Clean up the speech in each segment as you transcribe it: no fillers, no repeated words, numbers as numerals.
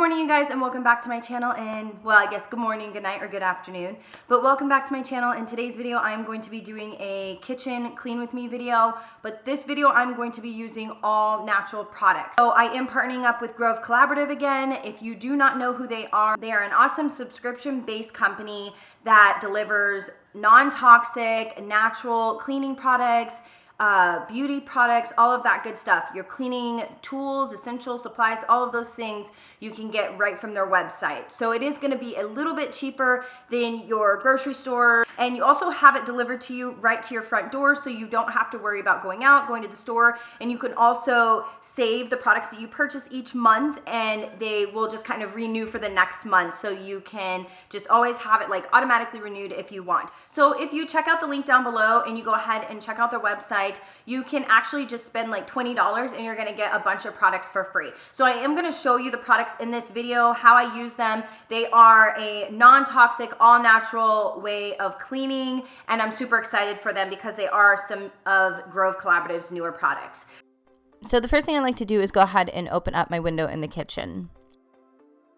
morning, you guys, and welcome back to my channel. And well, I guess good morning, good night, or good afternoon, but welcome back to my channel. In today's video, I'm going to be doing a kitchen clean with me video, but this video I'm going to be using all natural products. So I am partnering up with Collaborative again. If you do not know who they are an awesome subscription-based company that delivers non-toxic, natural cleaning products, beauty products, all of that good stuff. Your cleaning tools, essential supplies, all of those things you can get right from their website. So it is going to be a little bit cheaper than your grocery store, and you also have it delivered to you right to your front door, so you don't have to worry about going to the store. And you can also save the products that you purchase each month, and they will just kind of renew for the next month, so you can just always have it like automatically renewed if you want. So if you check out the link down below and you go ahead and check out their website, you can actually just spend like $20 and you're going to get a bunch of products for free. So I am going to show you the products in this video, how I use them. They are a non-toxic, all-natural way of cleaning, and I'm super excited for them because they are some of Grove Collaborative's newer products. So the first thing I like to do is go ahead and open up my window in the kitchen.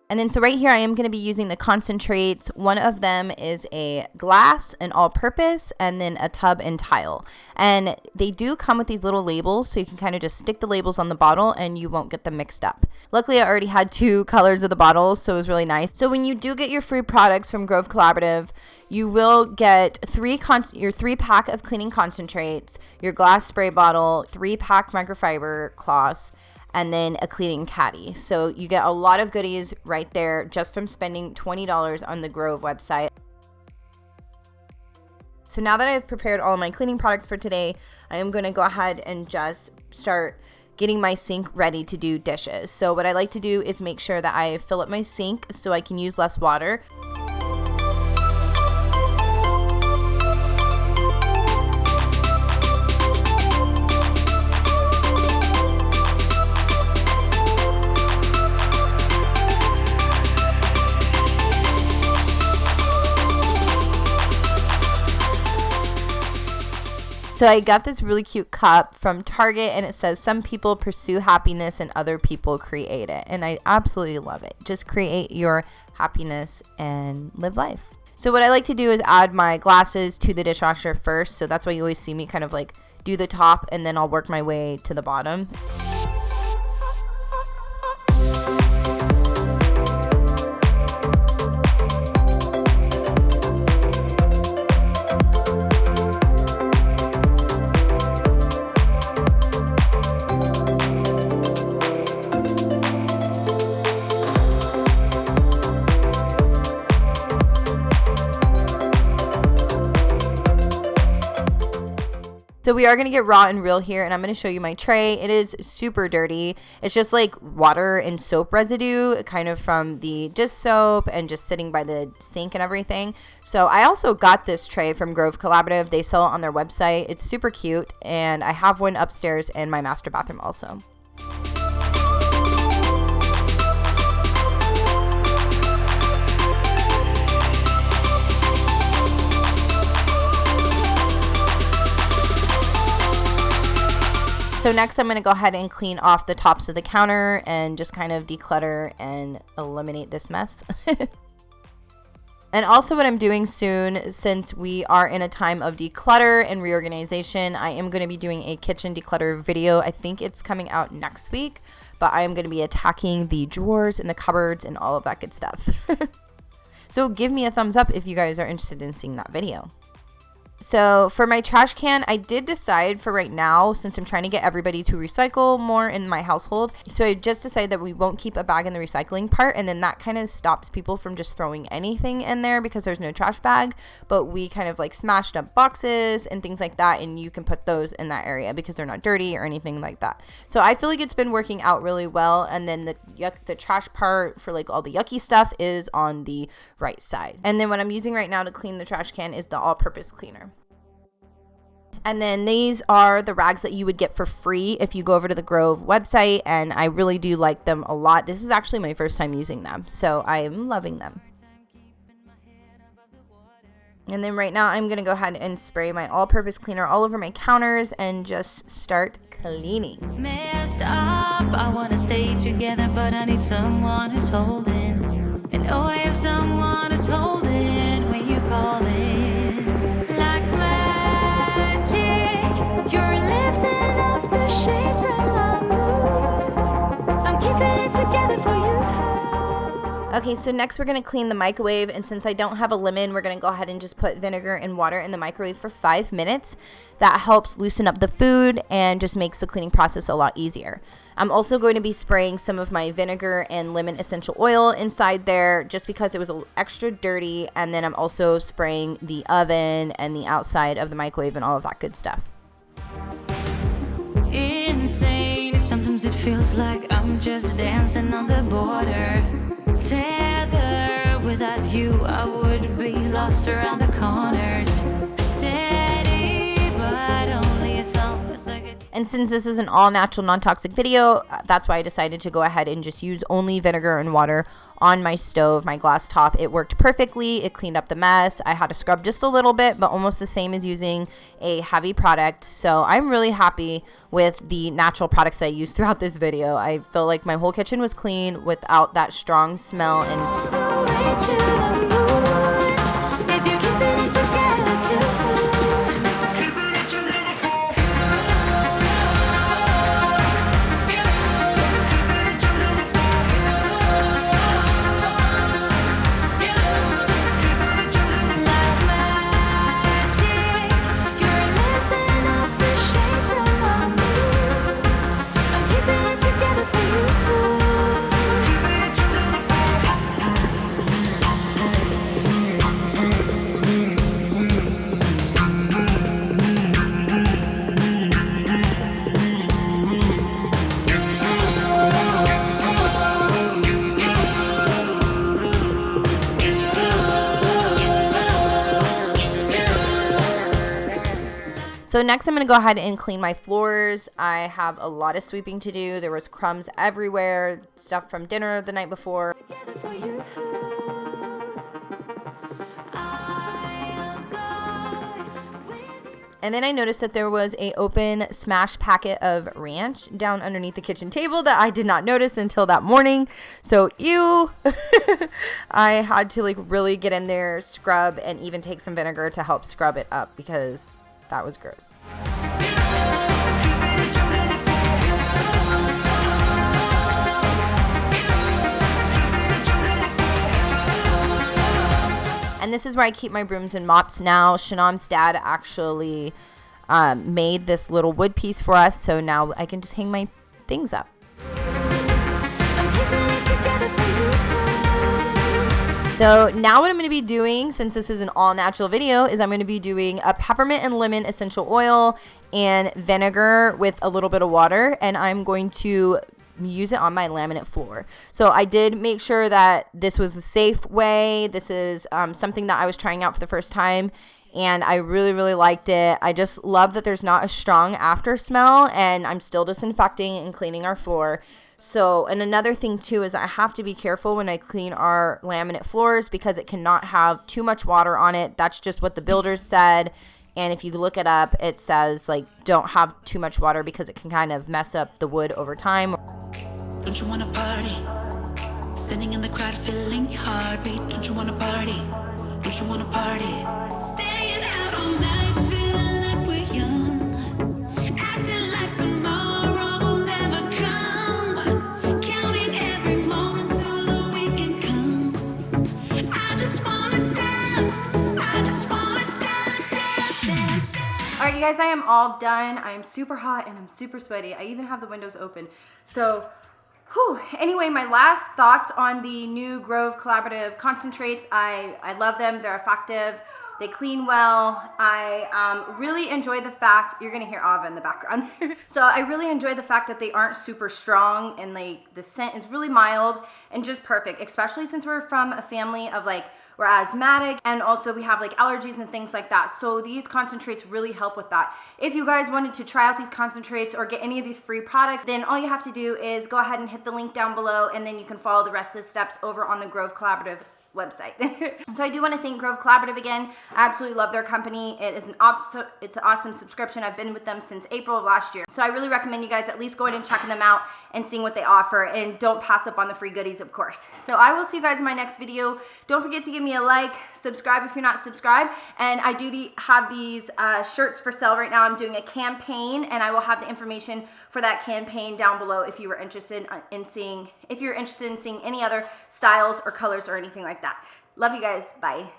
And then so right here I am going to be using the concentrates. One of them is a glass, an all-purpose, and then a tub and tile. And they do come with these little labels, so you can kind of just stick the labels on the bottle and you won't get them mixed up. Luckily I already had 2 colors of the bottles, so it was really nice. So when you do get your free products from Grove Collaborative, you will get your 3-pack of cleaning concentrates, your glass spray bottle, 3-pack microfiber cloths, and then a cleaning caddy. So you get a lot of goodies right there just from spending $20 on the Grove website. So now that I've prepared all of my cleaning products for today, I am going to go ahead and just start getting my sink ready to do dishes. So what I like to do is make sure that I fill up my sink so I can use less water. So I got this really cute cup from Target, and it says, "Some people pursue happiness and other people create it." And I absolutely love it. Just create your happiness and live life. So what I like to do is add my glasses to the dishwasher first. So that's why you always see me kind of like do the top, and then I'll work my way to the bottom. So we are going to get raw and real here, and I'm going to show you my tray. It is super dirty. It's just like water and soap residue kind of from the dish soap and just sitting by the sink and everything. So I also got this tray from Grove Collaborative. They sell it on their website. It's super cute, and I have one upstairs in my master bathroom also. So next I'm going to go ahead and clean off the tops of the counter and just kind of declutter and eliminate this mess. And also what I'm doing soon, since we are in a time of declutter and reorganization, I am going to be doing a kitchen declutter video. I think it's coming out next week, but I am going to be attacking the drawers and the cupboards and all of that good stuff. So give me a thumbs up if you guys are interested in seeing that video. So for my trash can, I did decide for right now, since I'm trying to get everybody to recycle more in my household, so I just decided that we won't keep a bag in the recycling part, and then that kind of stops people from just throwing anything in there because there's no trash bag. But we kind of like smashed up boxes and things like that, and you can put those in that area because they're not dirty or anything like that. So I feel like it's been working out really well. And then the trash part for like all the yucky stuff is on the right side. And then what I'm using right now to clean the trash can is the all-purpose cleaner. And then these are the rags that you would get for free if you go over to the Grove website, and I really do like them a lot. This is actually my first time using them, so I am loving them. And then right now I'm going to go ahead and spray my all-purpose cleaner all over my counters and just start cleaning. Messed up, I wanna stay together, but I need someone who's holding. And oh, I have someone who's holding when you call it. Like magic, you're lifting off the shade from my mood. I'm keeping it together for you. Okay, so next we're going to clean the microwave, and since I don't have a lemon, we're going to go ahead and just put vinegar and water in the microwave for 5 minutes. That helps loosen up the food and just makes the cleaning process a lot easier. I'm also going to be spraying some of my vinegar and lemon essential oil inside there just because it was extra dirty, and then I'm also spraying the oven and the outside of the microwave and all of that good stuff. Insane, sometimes it feels like I'm just dancing on the border. Tether, without you I would be lost around the corners. Steady, but only as long as I get. And since this is an all natural, non-toxic video, that's why I decided to go ahead and just use only vinegar and water on my stove, my glass top. It worked perfectly. It cleaned up the mess. I had to scrub just a little bit, but almost the same as using a heavy product. So I'm really happy with the natural products that I used throughout this video. I feel like my whole kitchen was clean without that strong smell. And All the way to the moon, if you're keeping it together too. so next I'm going to go ahead and clean my floors. I have a lot of sweeping to do. There was crumbs everywhere, stuff from dinner the night before. Together for you. I'll go with you. And then I noticed that there was a open smashed packet of ranch down underneath the kitchen table that I did not notice until that morning. So ew. I had to like really get in there, scrub, and even take some vinegar to help scrub it up because that was gross. And this is where I keep my brooms and mops now. Shanam's dad actually made this little wood piece for us, so now I can just hang my things up. So now what I'm going to be doing, since this is an all natural video, is I'm going to be doing a peppermint and lemon essential oil and vinegar with a little bit of water, and I'm going to use it on my laminate floor. So I did make sure that this was a safe way. This is something that I was trying out for the first time, and I really, really liked it. I just love that there's not a strong after smell, and I'm still disinfecting and cleaning our floor. So, and another thing too is I have to be careful when I clean our laminate floors because it cannot have too much water on it. That's just what the builders said. And if you look it up, it says like don't have too much water because it can kind of mess up the wood over time. Don't you wanna party? Standing in the crowd feeling heartbeat. Don't you wanna party? Don't you wanna party? Staying out all night, feeling like we're young. Acting like tomorrow will never come. Counting every moment till the weekend comes. I just wanna dance. I just wanna dance, dance, dance, dance. All right, you guys, I am all done. I am super hot and I'm super sweaty. I even have the windows open. So, whew. Anyway, my last thoughts on the new Grove Collaborative concentrates. I love them. They're effective. They clean well. I really enjoy the fact, you're gonna hear Ava in the background. So I really enjoy the fact that they aren't super strong and like the scent is really mild and just perfect, especially since we're from a family of like, we're asthmatic and also we have like allergies and things like that. So these concentrates really help with that. If you guys wanted to try out these concentrates or get any of these free products, then all you have to do is go ahead and hit the link down below and then you can follow the rest of the steps over on the Grove Collaborative website. So I do want to thank Grove Collaborative again. I absolutely love their company. It's an awesome subscription. I've been with them since April of last year. So I really recommend you guys at least going and checking them out and seeing what they offer, and don't pass up on the free goodies, of course. So I will see you guys in my next video. Don't forget to give me a like, subscribe if you're not subscribed, and I do have these shirts for sale right now. I'm doing a campaign, and I will have the information for that campaign down below if you were interested in seeing any other styles or colors or anything like that. Love you guys. Bye.